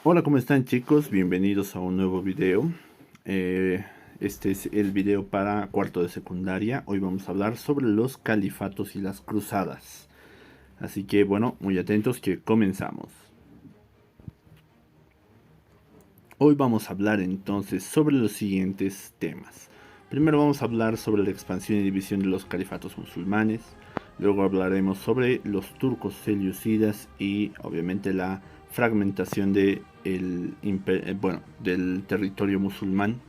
Hola, ¿cómo están chicos? Bienvenidos a un nuevo video. Este es el video para cuarto de secundaria. Hoy vamos a hablar sobre los califatos y las cruzadas. Así que bueno, muy atentos que comenzamos. Hoy vamos a hablar entonces sobre los siguientes temas. Primero vamos a hablar sobre la expansión y división de los califatos musulmanes. Luego hablaremos sobre los turcos selyúcidas y obviamente la fragmentación del territorio musulmán.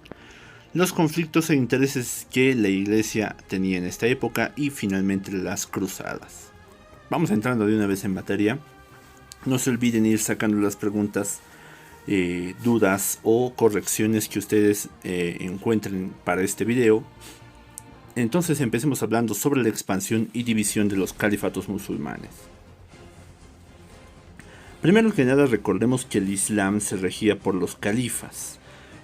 Los conflictos e intereses que la iglesia tenía en esta época y finalmente las cruzadas. Vamos entrando de una vez en materia. No se olviden ir sacando las preguntas, dudas o correcciones que ustedes encuentren para este video. Entonces empecemos hablando sobre la expansión y división de los califatos musulmanes. Primero que nada, recordemos que el Islam se regía por los califas.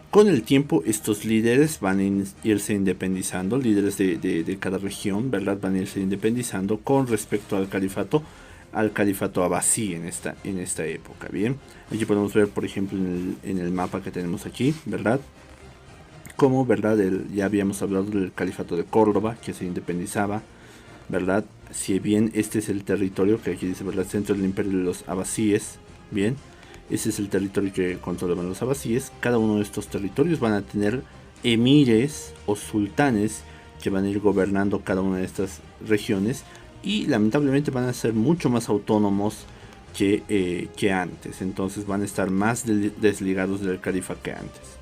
Con el tiempo estos líderes van a irse independizando, líderes de cada región, ¿verdad? Van a irse independizando con respecto al califato abasí en esta época, ¿bien? Aquí podemos ver, por ejemplo, en el mapa que tenemos aquí, ¿verdad? Como, ¿verdad? Ya habíamos hablado del califato de Córdoba, que se independizaba, ¿verdad? Si bien este es el territorio que aquí dice, ¿verdad? Centro del imperio de los abasíes, ¿bien? Ese es el territorio que controlaban los abasíes. Cada uno de estos territorios van a tener emires o sultanes que van a ir gobernando cada una de estas regiones y lamentablemente van a ser mucho más autónomos que antes. Entonces van a estar más desligados del califa que antes.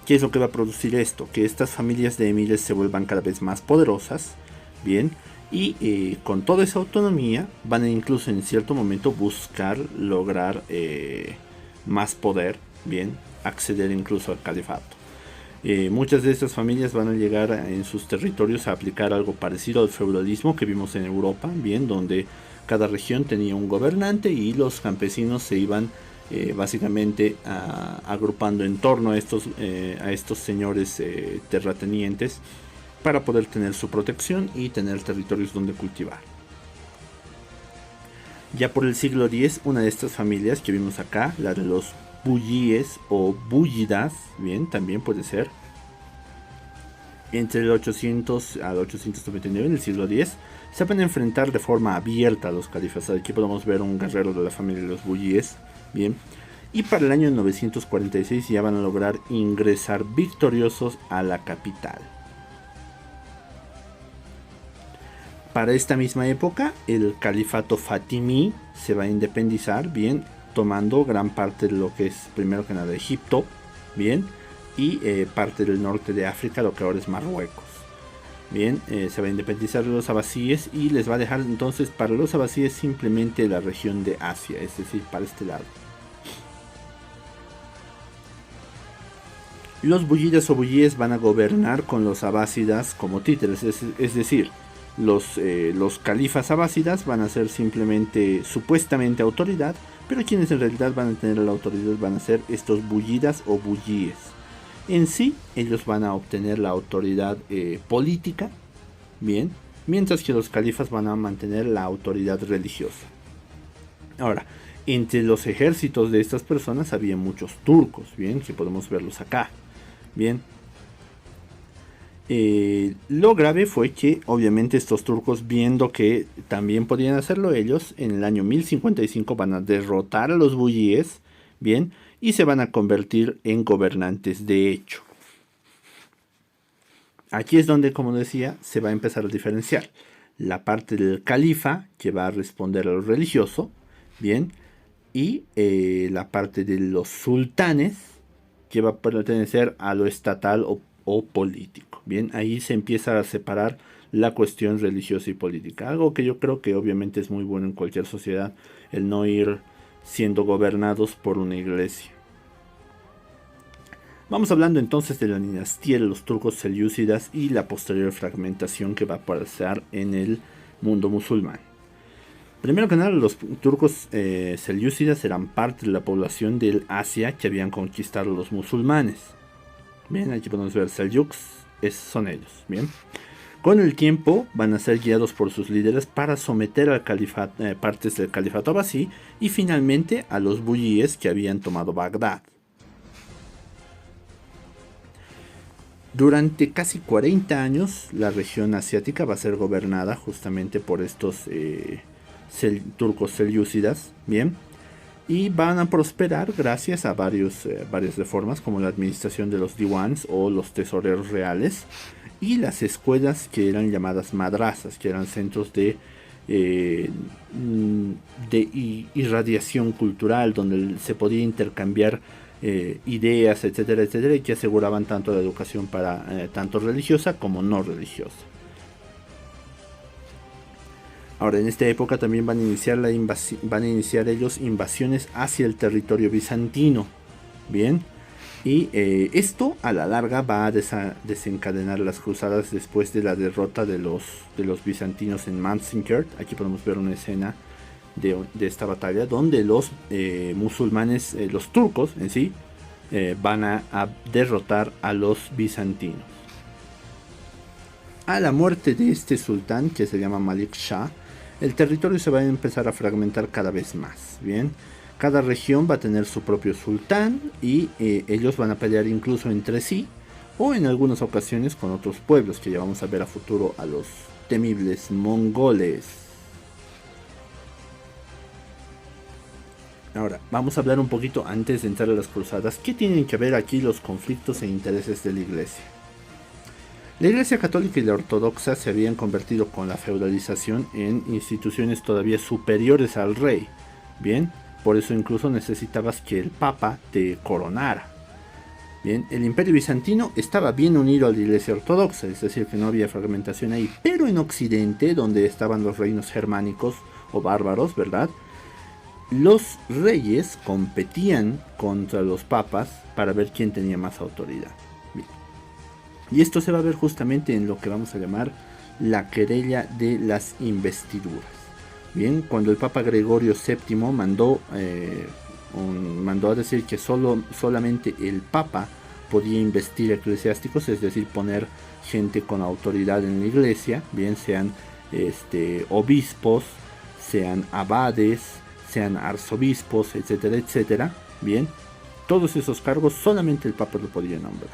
¿Qué es lo que va a producir esto? Que estas familias de emires se vuelvan cada vez más poderosas, bien, y con toda esa autonomía van a incluso en cierto momento buscar lograr más poder, bien, acceder incluso al califato. Muchas de estas familias van a llegar en sus territorios a aplicar algo parecido al feudalismo que vimos en Europa, bien, donde cada región tenía un gobernante y los campesinos se iban básicamente agrupando en torno a estos señores terratenientes para poder tener su protección y tener territorios donde cultivar. Ya por el siglo X, una de estas familias que vimos acá, la de los buyíes o búyidas, bien, también puede ser, entre el 800 al 899 en el siglo X, se van a enfrentar de forma abierta a los califas. Aquí podemos ver un guerrero de la familia de los buyíes, bien, y para el año 946 ya van a lograr ingresar victoriosos a la capital. Para esta misma época, el califato fatimí se va a independizar, bien, tomando gran parte de lo que es, primero que nada, Egipto, bien, y parte del norte de África, lo que ahora es Marruecos. Bien, se va a independizar de los abasíes y les va a dejar entonces para los abasíes simplemente la región de Asia, es decir, para este lado. Los buyidas o buyíes van a gobernar con los abásidas como títeres, es decir, los califas abásidas van a ser simplemente supuestamente autoridad, pero quienes en realidad van a tener la autoridad van a ser estos buyidas o buyíes. En sí, ellos van a obtener la autoridad política, bien, mientras que los califas van a mantener la autoridad religiosa. Ahora, entre los ejércitos de estas personas había muchos turcos, bien, que podemos verlos acá, bien. Lo grave fue que obviamente estos turcos, viendo que también podían hacerlo ellos, en el año 1055 van a derrotar a los buyíes, bien, y se van a convertir en gobernantes de hecho. Aquí es donde, como decía, se va a empezar a diferenciar la parte del califa, que va a responder a lo religioso, bien, y la parte de los sultanes, que va a pertenecer a lo estatal o político. Bien, ahí se empieza a separar la cuestión religiosa y política. Algo que yo creo que obviamente es muy bueno en cualquier sociedad, el no ir siendo gobernados por una iglesia. Vamos hablando entonces de la dinastía de los turcos selyúcidas y la posterior fragmentación que va a pasar en el mundo musulmán. Primero que nada, los turcos selyúcidas eran parte de la población del Asia que habían conquistado los musulmanes. Bien, aquí podemos ver Seljuks, son ellos. Bien, Con el tiempo van a ser guiados por sus líderes para someter al partes del califato abasí y finalmente a los buyíes que habían tomado Bagdad. Durante casi 40 años la región asiática va a ser gobernada justamente por estos turcos selyúcidas, bien, y van a prosperar gracias a varias reformas como la administración de los diwans o los tesoreros reales y las escuelas que eran llamadas madrasas, que eran centros de irradiación cultural donde se podía intercambiar ideas, etcétera, etcétera, y que aseguraban tanto la educación para tanto religiosa como no religiosa. Ahora, en esta época también van a iniciar ellos invasiones hacia el territorio bizantino, bien, y esto a la larga va a desencadenar las cruzadas después de la derrota de los bizantinos en Manzikert. Aquí podemos ver una escena de esta batalla donde los musulmanes, los turcos en sí, van a derrotar a los bizantinos. A la muerte de este sultán, que se llama Malik Shah, el territorio se va a empezar a fragmentar cada vez más, bien. Cada región va a tener su propio sultán y ellos van a pelear incluso entre sí o en algunas ocasiones con otros pueblos, que ya vamos a ver a futuro a los temibles mongoles. Ahora, vamos a hablar un poquito antes de entrar a las cruzadas. ¿Qué tienen que ver aquí los conflictos e intereses de la iglesia? La iglesia católica y la ortodoxa se habían convertido con la feudalización en instituciones todavía superiores al rey. Bien, por eso incluso necesitabas que el papa te coronara. Bien, el imperio bizantino estaba bien unido a la iglesia ortodoxa, es decir, que no había fragmentación ahí. Pero en Occidente, donde estaban los reinos germánicos o bárbaros, ¿verdad?, los reyes competían contra los papas para ver quién tenía más autoridad. Bien. Y esto se va a ver justamente en lo que vamos a llamar la querella de las investiduras. Bien, cuando el Papa Gregorio VII mandó a decir que solamente el Papa podía investir eclesiásticos, es decir, poner gente con autoridad en la iglesia, bien sean obispos, sean abades, sean arzobispos, etcétera, etcétera, bien, todos esos cargos solamente el Papa lo podía nombrar.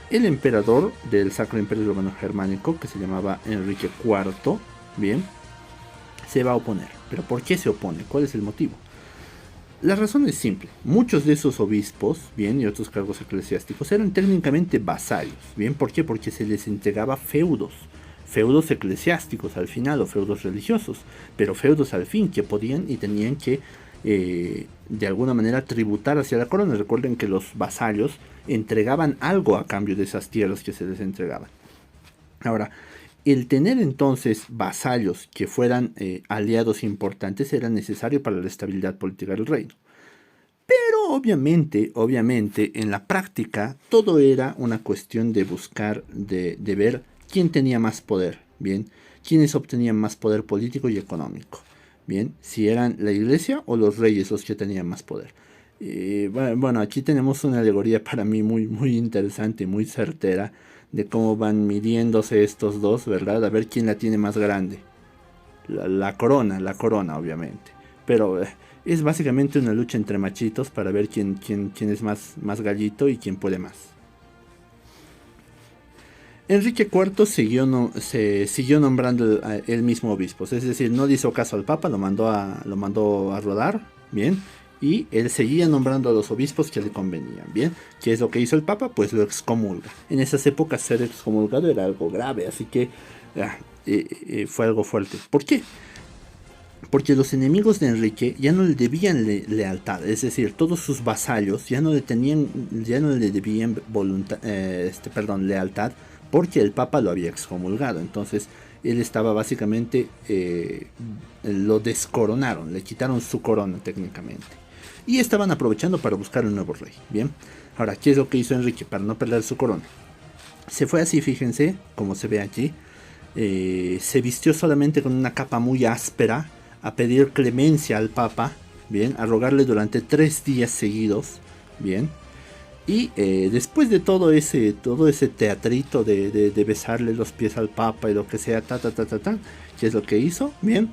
El emperador del Sacro Imperio Romano Germánico, que se llamaba Enrique IV, bien, se va a oponer. ¿Pero por qué se opone? ¿Cuál es el motivo? La razón es simple. Muchos de esos obispos, bien, y otros cargos eclesiásticos eran técnicamente vasallos, bien, ¿por qué? Porque se les entregaba feudos eclesiásticos al final o feudos religiosos, pero feudos al fin que podían y tenían que de alguna manera tributar hacia la corona. Recuerden que los vasallos entregaban algo a cambio de esas tierras que se les entregaban. Ahora, el tener entonces vasallos que fueran aliados importantes era necesario para la estabilidad política del reino. Pero obviamente, en la práctica, todo era una cuestión de buscar, de ver quién tenía más poder, bien, quiénes obtenían más poder político y económico, bien, si eran la iglesia o los reyes los que tenían más poder. Bueno, aquí tenemos una alegoría para mí muy, muy interesante, muy certera, de cómo van midiéndose estos dos, ¿verdad? A ver quién la tiene más grande. La corona, obviamente. Pero es básicamente una lucha entre machitos para ver quién es más gallito y quién puede más. Enrique IV siguió nombrando él mismo obispos, es decir, no le hizo caso al Papa, lo mandó a rodar, bien, y él seguía nombrando a los obispos que le convenían, bien. ¿Qué es lo que hizo el Papa? Pues lo excomulga. En esas épocas ser excomulgado era algo grave, así que fue algo fuerte. ¿Por qué? Porque los enemigos de Enrique ya no le debían lealtad, es decir, todos sus vasallos ya no le debían lealtad, porque el Papa lo había excomulgado. Entonces él estaba básicamente, lo descoronaron, le quitaron su corona técnicamente, y estaban aprovechando para buscar un nuevo rey. Bien, ahora, ¿qué es lo que hizo Enrique para no perder su corona? Se fue así, fíjense, como se ve aquí, se vistió solamente con una capa muy áspera, a pedir clemencia al Papa, bien, a rogarle durante 3 días seguidos, bien. Y después de todo ese teatrito de besarle los pies al Papa y lo que sea, ¿qué es lo que hizo? Bien,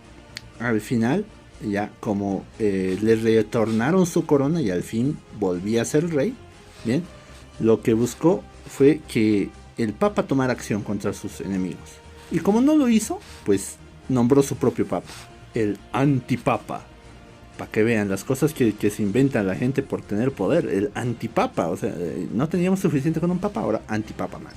al final, ya como le retornaron su corona y al fin volvía a ser rey, bien, lo que buscó fue que el Papa tomara acción contra sus enemigos. Y como no lo hizo, pues nombró su propio Papa, el Antipapa. Para que vean las cosas que se inventa la gente por tener poder. El antipapa, o sea, no teníamos suficiente con un papa, ahora antipapa más.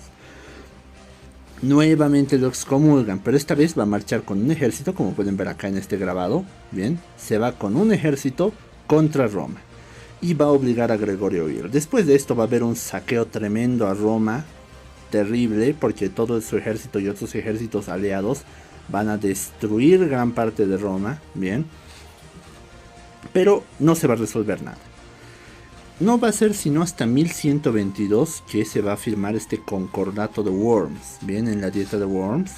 Nuevamente lo excomulgan, pero esta vez va a marchar con un ejército, como pueden ver acá en este grabado. Bien, se va con un ejército contra Roma y va a obligar a Gregorio a huir. Después de esto va a haber un saqueo tremendo a Roma, terrible, porque todo su ejército y otros ejércitos aliados van a destruir gran parte de Roma. Bien, pero no se va a resolver nada. No va a ser sino hasta 1122 que se va a firmar este concordato de Worms, bien, en la dieta de Worms,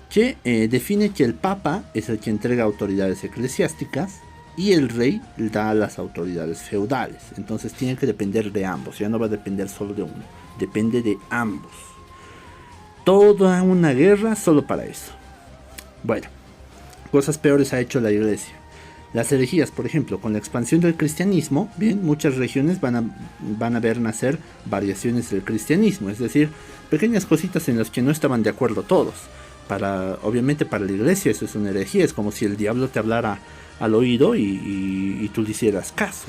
que define que el Papa es el que entrega autoridades eclesiásticas y el rey da las autoridades feudales. Entonces tiene que depender de ambos, ya no va a depender solo de uno, depende de ambos. Toda una guerra solo para eso. Bueno, cosas peores ha hecho la iglesia. Las herejías, por ejemplo, con la expansión del cristianismo, bien, muchas regiones van a ver nacer variaciones del cristianismo, es decir, pequeñas cositas en las que no estaban de acuerdo todos. Obviamente para la iglesia eso es una herejía, es como si el diablo te hablara al oído y tú le hicieras caso.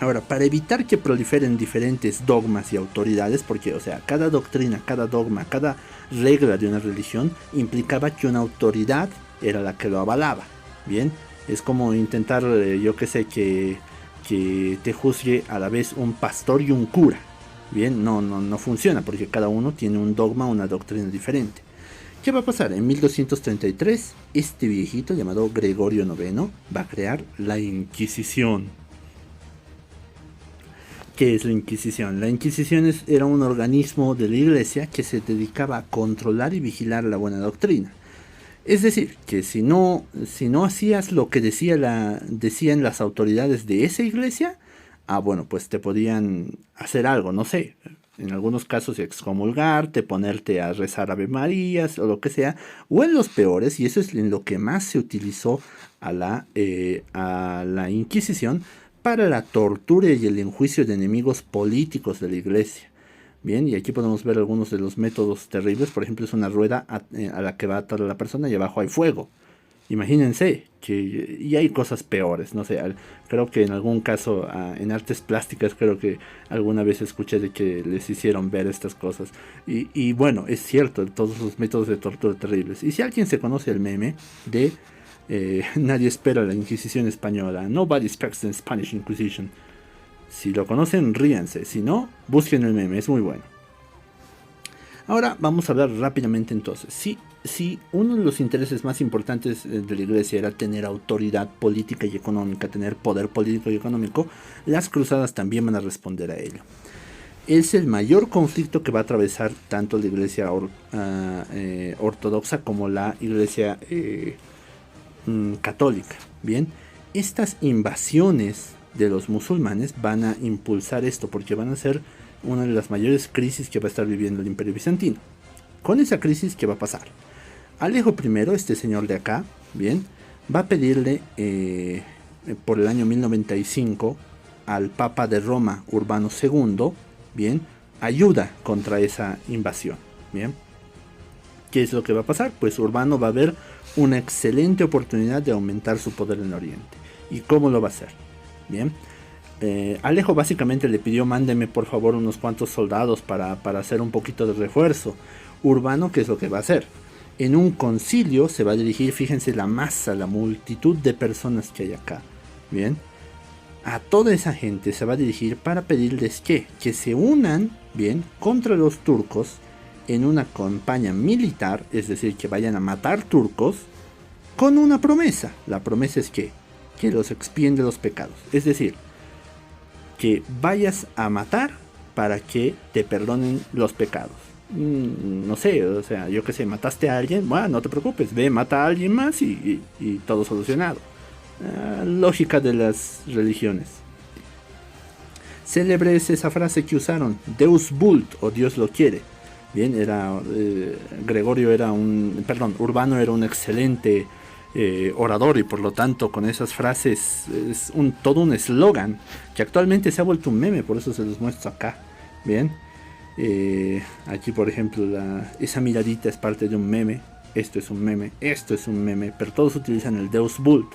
Ahora, para evitar que proliferen diferentes dogmas y autoridades, porque, o sea, cada doctrina, cada dogma, cada regla de una religión implicaba que una autoridad era la que lo avalaba. Bien, es como intentar, yo que sé, que te juzgue a la vez un pastor y un cura. Bien, no funciona porque cada uno tiene un dogma, una doctrina diferente. ¿Qué va a pasar? En 1233, este viejito llamado Gregorio IX va a crear la Inquisición. ¿Qué es la Inquisición? La Inquisición era un organismo de la iglesia que se dedicaba a controlar y vigilar la buena doctrina. Es decir, que si no hacías lo que decían las autoridades de esa iglesia, bueno, pues te podían hacer algo, no sé, en algunos casos excomulgarte, ponerte a rezar Ave Marías o lo que sea, o en los peores, y eso es en lo que más se utilizó a la Inquisición, para la tortura y el enjuicio de enemigos políticos de la iglesia. Bien, y aquí podemos ver algunos de los métodos terribles. Por ejemplo, es una rueda a la que va a atar a la persona y abajo hay fuego. Imagínense, y hay cosas peores, no sé, creo que en algún caso, en artes plásticas, creo que alguna vez escuché de que les hicieron ver estas cosas. Y bueno, es cierto, todos los métodos de tortura terribles. Y si alguien se conoce el meme de nadie espera la Inquisición española, Nobody expects the Spanish Inquisition. Si lo conocen, ríanse. Si no, busquen el meme, es muy bueno. Ahora vamos a hablar rápidamente entonces. Si uno de los intereses más importantes de la iglesia era tener autoridad política y económica, tener poder político y económico, las cruzadas también van a responder a ello. Es el mayor conflicto que va a atravesar tanto la iglesia ortodoxa como la iglesia católica. Bien, estas invasiones de los musulmanes van a impulsar esto porque van a ser una de las mayores crisis que va a estar viviendo el Imperio Bizantino. Con esa crisis, ¿qué va a pasar? Alejo I, este señor de acá, bien, va a pedirle por el año 1095 al Papa de Roma, Urbano II, bien, ayuda contra esa invasión. Bien, ¿qué es lo que va a pasar? Pues Urbano va a ver una excelente oportunidad de aumentar su poder en Oriente. ¿Y cómo lo va a hacer? Bien, Alejo básicamente le pidió: mándeme por favor unos cuantos soldados para hacer un poquito de refuerzo. Urbano, ¿qué es lo que va a hacer? En un concilio se va a dirigir, fíjense la masa, la multitud de personas que hay acá. Bien, a toda esa gente se va a dirigir para pedirles que se unan, bien, contra los turcos en una campaña militar, es decir, que vayan a matar turcos con una promesa. La promesa es que los expíen de los pecados, es decir, que vayas a matar para que te perdonen los pecados. No sé, o sea, yo que sé, mataste a alguien, bueno, no te preocupes, ve, mata a alguien más y todo solucionado. Lógica de las religiones. Célebre es esa frase que usaron, Deus vult, o Dios lo quiere. Bien, Urbano era un excelente orador, y por lo tanto con esas frases es todo un eslogan que actualmente se ha vuelto un meme, por eso se los muestro acá. Bien, aquí por ejemplo esa miradita es parte de un meme, esto es un meme, esto es un meme, pero todos utilizan el Deus vult.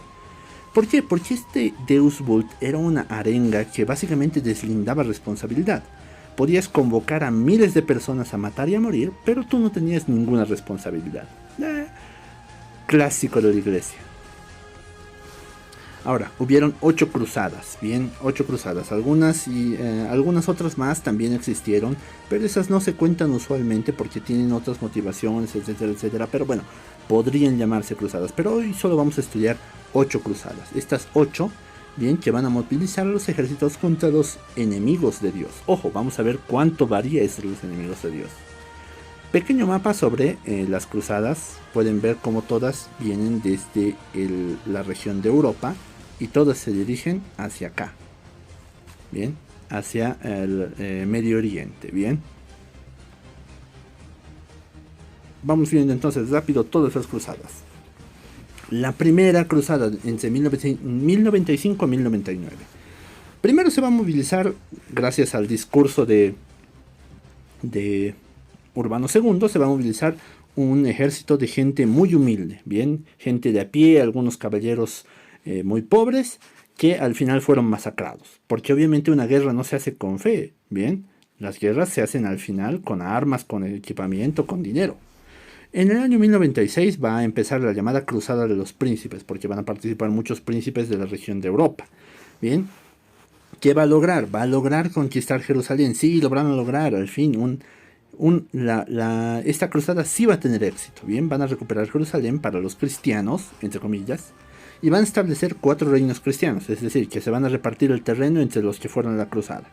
¿Por qué? Porque este Deus vult era una arenga que básicamente deslindaba responsabilidad. Podías convocar a miles de personas a matar y a morir, pero tú no tenías ninguna responsabilidad. Clásico de la iglesia. Ahora, hubieron 8 cruzadas, bien, 8 cruzadas. Algunas otras más también existieron, pero esas no se cuentan usualmente porque tienen otras motivaciones, etcétera, etcétera. Pero bueno, podrían llamarse cruzadas. Pero hoy solo vamos a estudiar 8 cruzadas. Estas 8, bien, que van a movilizar a los ejércitos contra los enemigos de Dios. Ojo, vamos a ver cuánto varía eso de los enemigos de Dios. Pequeño mapa sobre las cruzadas. Pueden ver cómo todas vienen desde la región de Europa y todas se dirigen hacia acá. Bien, hacia el Medio Oriente. Bien. Vamos viendo entonces rápido todas las cruzadas. La primera cruzada entre 1095 y 1099. Primero se va a movilizar, gracias al discurso de Urbano II, se va a movilizar un ejército de gente muy humilde, bien, gente de a pie, algunos caballeros muy pobres, que al final fueron masacrados. Porque obviamente una guerra no se hace con fe, bien, las guerras se hacen al final con armas, con equipamiento, con dinero. En el año 1096 va a empezar la llamada Cruzada de los Príncipes, porque van a participar muchos príncipes de la región de Europa. Bien, ¿qué va a lograr? Va a lograr conquistar Jerusalén. Sí, lo van a lograr, al fin, esta cruzada sí va a tener éxito. Bien, van a recuperar Jerusalén para los cristianos, entre comillas, y van a establecer 4 reinos cristianos, es decir, que se van a repartir el terreno entre los que fueron a la cruzada.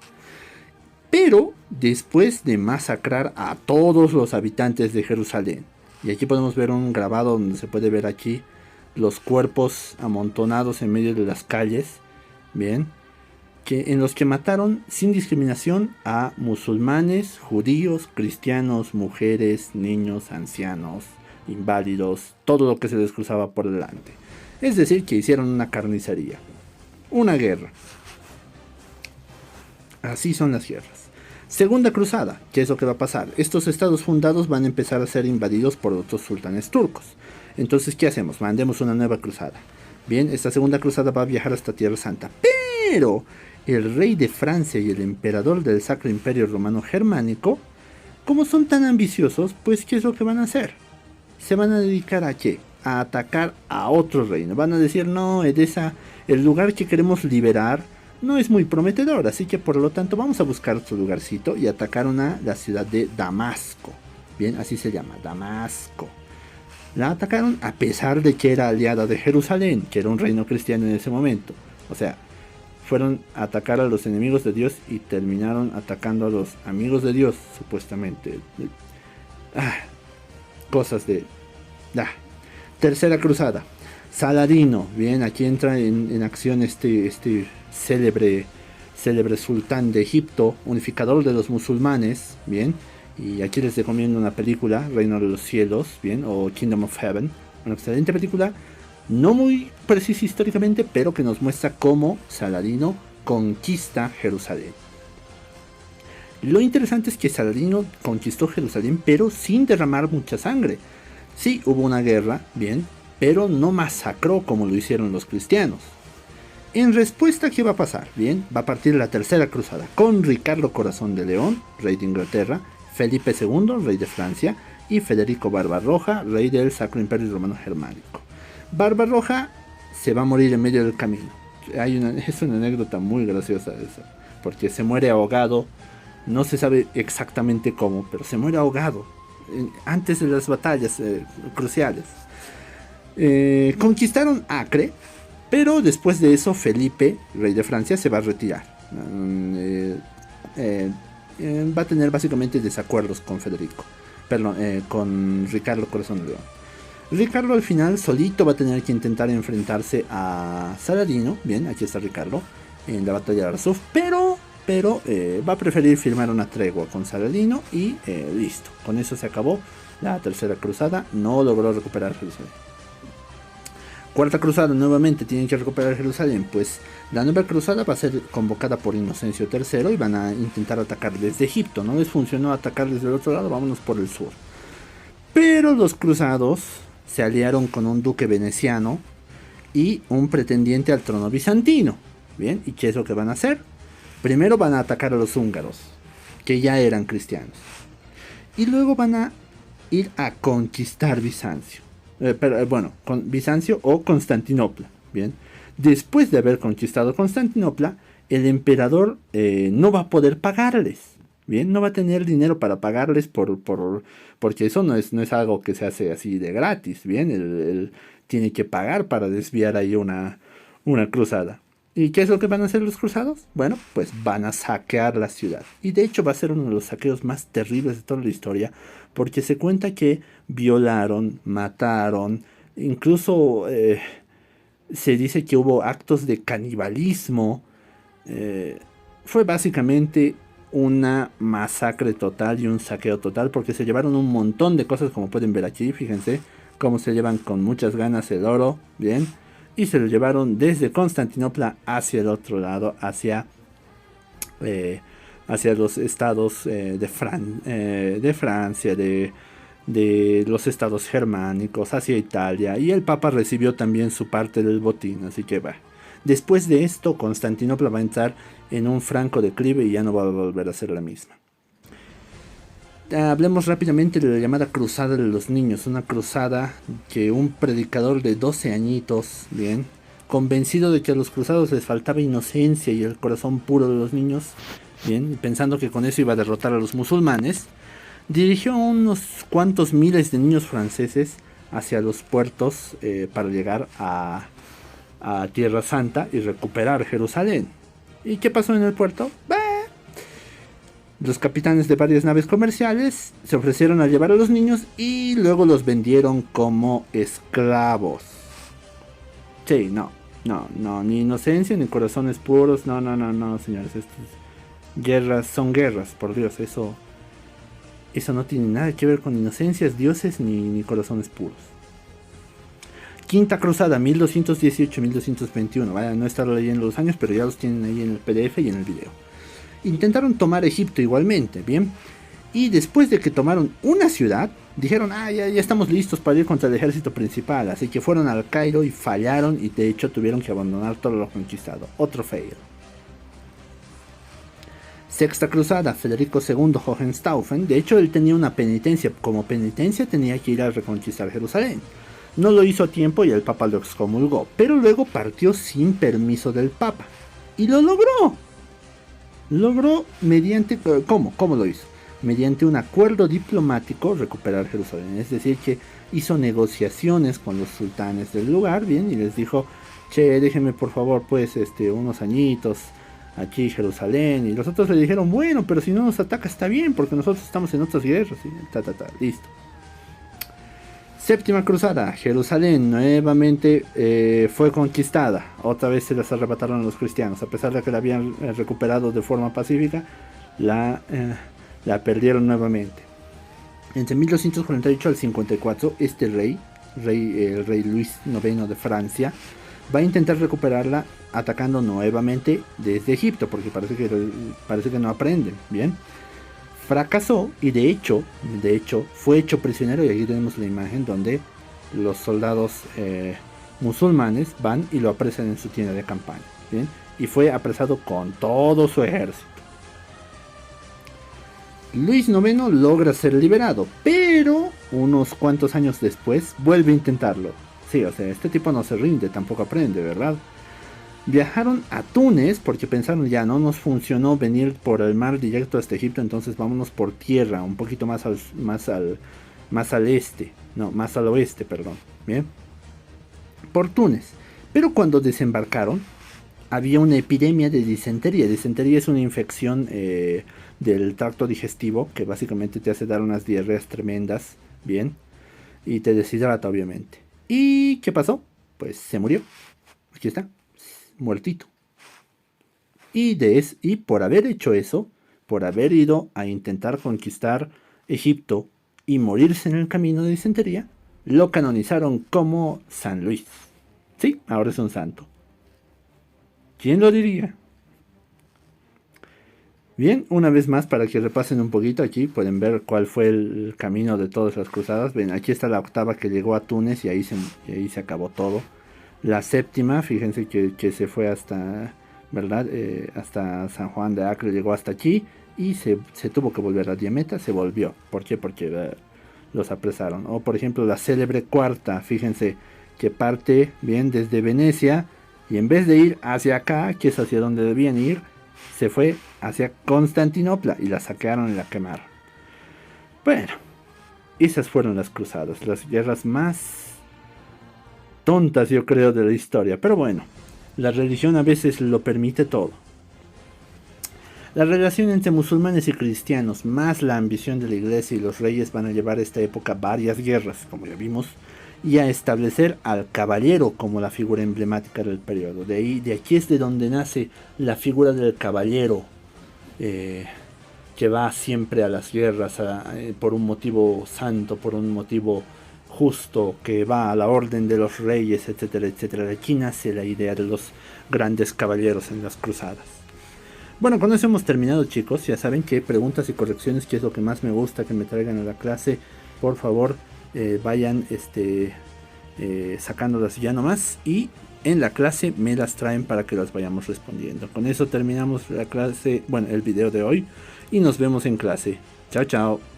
Pero después de masacrar a todos los habitantes de Jerusalén, y aquí podemos ver un grabado donde se puede ver aquí los cuerpos amontonados en medio de las calles, bien, en los que mataron sin discriminación a musulmanes, judíos, cristianos, mujeres, niños, ancianos, inválidos, todo lo que se les cruzaba por delante. Es decir, que hicieron una carnicería, una guerra. Así son las guerras. Segunda cruzada, ¿qué es lo que va a pasar? Estos estados fundados van a empezar a ser invadidos por otros sultanes turcos. Entonces, ¿qué hacemos? Mandemos una nueva cruzada. Bien, esta segunda cruzada va a viajar hasta Tierra Santa. Pero el rey de Francia y el emperador del Sacro Imperio Romano Germánico, como son tan ambiciosos, pues ¿qué es lo que van a hacer? Se van a dedicar ¿a qué? A atacar a otro reino. Van a decir, no, Edesa, el lugar que queremos liberar no es muy prometedor, así que por lo tanto vamos a buscar otro lugarcito y atacar la ciudad de Damasco. Bien, así se llama, Damasco. La atacaron a pesar de que era aliada de Jerusalén, que era un reino cristiano en ese momento. O sea, fueron a atacar a los enemigos de Dios y terminaron atacando a los amigos de Dios, supuestamente. Cosas de... Tercera cruzada. Saladino, bien, aquí entra en acción este célebre sultán de Egipto, unificador de los musulmanes, bien, y aquí les recomiendo una película, Reino de los Cielos, bien, o Kingdom of Heaven, una excelente película, no muy precisa históricamente, pero que nos muestra cómo Saladino conquista Jerusalén. Lo interesante es que Saladino conquistó Jerusalén, pero sin derramar mucha sangre. Sí, hubo una guerra, bien, pero no masacró como lo hicieron los cristianos. En respuesta, ¿qué va a pasar? Bien, va a partir la tercera cruzada con Ricardo Corazón de León, rey de Inglaterra, Felipe II, rey de Francia, y Federico Barbarroja, rey del Sacro Imperio Romano Germánico. Barbarroja se va a morir en medio del camino. Es una anécdota muy graciosa esa, porque se muere ahogado, no se sabe exactamente cómo, pero se muere ahogado antes de las batallas cruciales. Conquistaron Acre, pero después de eso Felipe, rey de Francia, se va a retirar. Va a tener básicamente desacuerdos con con Ricardo Corazón de León. Ricardo al final solito va a tener que intentar enfrentarse a Saladino, bien, aquí está Ricardo, en la batalla de Arsuf, pero pero va a preferir firmar una tregua con Saladino y listo. Con eso se acabó la tercera cruzada, no logró recuperar Jerusalén. Cuarta cruzada, nuevamente tienen que recuperar Jerusalén, pues la nueva cruzada va a ser convocada por Inocencio III y van a intentar atacar desde Egipto. No les funcionó atacar desde el otro lado, vámonos por el sur. Pero los cruzados se aliaron con un duque veneciano y un pretendiente al trono bizantino. Bien, ¿y qué es lo que van a hacer? Primero van a atacar a los húngaros, que ya eran cristianos. Y luego van a ir a conquistar Bizancio. Con Bizancio o Constantinopla. Bien. Después de haber conquistado Constantinopla, el emperador no va a poder pagarles. Bien, no va a tener dinero para pagarles porque eso no es algo que se hace así de gratis. Bien, él tiene que pagar para desviar ahí una cruzada. ¿Y qué es lo que van a hacer los cruzados? Bueno, pues van a saquear la ciudad. Y de hecho va a ser uno de los saqueos más terribles de toda la historia, porque se cuenta que violaron, mataron, incluso se dice que hubo actos de canibalismo. Fue básicamente una masacre total y un saqueo total, porque se llevaron un montón de cosas, como pueden ver aquí, fíjense cómo se llevan con muchas ganas el oro, bien, y se lo llevaron desde Constantinopla hacia el otro lado, hacia los estados de Francia, de los estados germánicos, hacia Italia, y el Papa recibió también su parte del botín, así que va. Después de esto, Constantinopla va a entrar en un franco declive y ya no va a volver a ser la misma. Hablemos rápidamente de la llamada Cruzada de los Niños, una cruzada que un predicador de 12 añitos, bien, convencido de que a los cruzados les faltaba inocencia y el corazón puro de los niños, bien, pensando que con eso iba a derrotar a los musulmanes, dirigió a unos cuantos miles de niños franceses hacia los puertos para llegar a Tierra Santa y recuperar Jerusalén. ¿Y qué pasó en el puerto? Los capitanes de varias naves comerciales se ofrecieron a llevar a los niños y luego los vendieron como esclavos. Sí, no, ni inocencia ni corazones puros, no, señores, guerras son guerras, por Dios, eso no tiene nada que ver con inocencias, dioses ni corazones puros. Quinta Cruzada, 1218-1221. Vaya, no he estado leyendo los años, pero ya los tienen ahí en el PDF y en el video. Intentaron tomar Egipto igualmente, ¿bien? Y después de que tomaron una ciudad, dijeron, ya estamos listos para ir contra el ejército principal. Así que fueron al Cairo y fallaron y de hecho tuvieron que abandonar todo lo conquistado. Otro fail. Sexta Cruzada, Federico II Hohenstaufen. De hecho, él tenía una penitencia. Como penitencia tenía que ir a reconquistar Jerusalén. No lo hizo a tiempo y el Papa lo excomulgó. Pero luego partió sin permiso del Papa. Y lo logró. Logró mediante... ¿Cómo lo hizo? Mediante un acuerdo diplomático recuperar Jerusalén. Es decir, que hizo negociaciones con los sultanes del lugar, bien, y les dijo, che, déjenme por favor, pues, unos añitos aquí Jerusalén. Y los otros le dijeron, bueno, pero si no nos ataca está bien, porque nosotros estamos en otras guerras. Y listo. Séptima Cruzada, Jerusalén nuevamente fue conquistada. Otra vez se las arrebataron a los cristianos. A pesar de que la habían recuperado de forma pacífica, la perdieron nuevamente. Entre 1248 al 54, el rey Luis IX de Francia, va a intentar recuperarla atacando nuevamente desde Egipto, porque parece que no aprenden, ¿bien? Fracasó y de hecho fue hecho prisionero, y aquí tenemos la imagen donde los soldados musulmanes van y lo apresan en su tienda de campaña, ¿bien? Y fue apresado con todo su ejército. Luis IX logra ser liberado, pero unos cuantos años después vuelve a intentarlo. Sí, o sea, este tipo no se rinde, tampoco aprende, ¿verdad? Viajaron a Túnez porque pensaron, ya no nos funcionó venir por el mar directo hasta Egipto, entonces vámonos por tierra, un poquito más al oeste, perdón, bien, por Túnez. Pero cuando desembarcaron había una epidemia de disentería. Disentería es una infección del tracto digestivo que básicamente te hace dar unas diarreas tremendas, bien, y te deshidrata obviamente. ¿Y qué pasó? Pues se murió. Aquí está, muertito. Y por haber hecho eso, por haber ido a intentar conquistar Egipto y morirse en el camino de disentería, lo canonizaron como San Luis. Sí, ahora es un santo. ¿Quién lo diría? Bien, una vez más para que repasen un poquito aquí, pueden ver cuál fue el camino de todas las cruzadas. Ven, aquí está la octava que llegó a Túnez y ahí se acabó todo. La séptima, fíjense que se fue hasta, ¿verdad? Hasta San Juan de Acre, llegó hasta aquí y se tuvo que volver a Damietta, se volvió. ¿Por qué? Porque los apresaron. O por ejemplo la célebre cuarta, fíjense que parte bien desde Venecia y en vez de ir hacia acá, que es hacia donde debían ir, se fue hacia Constantinopla y la saquearon y la quemaron. Bueno, esas fueron las cruzadas, las guerras más tontas yo creo de la historia, pero bueno, la religión a veces lo permite todo. La relación entre musulmanes y cristianos, más la ambición de la iglesia y los reyes van a llevar a esta época varias guerras, como ya vimos, y a establecer al caballero como la figura emblemática del periodo. De aquí es de donde nace la figura del caballero, que va siempre a las guerras por un motivo santo, por un motivo justo, que va a la orden de los reyes, etcétera, etcétera. De aquí nace la idea de los grandes caballeros en las cruzadas. Bueno, con eso hemos terminado, chicos. Ya saben que preguntas y correcciones, que es lo que más me gusta que me traigan a la clase, por favor vayan sacándolas ya nomás y en la clase me las traen para que las vayamos respondiendo. Con eso terminamos la clase, bueno, el video de hoy, y nos vemos en clase. Chao, chao.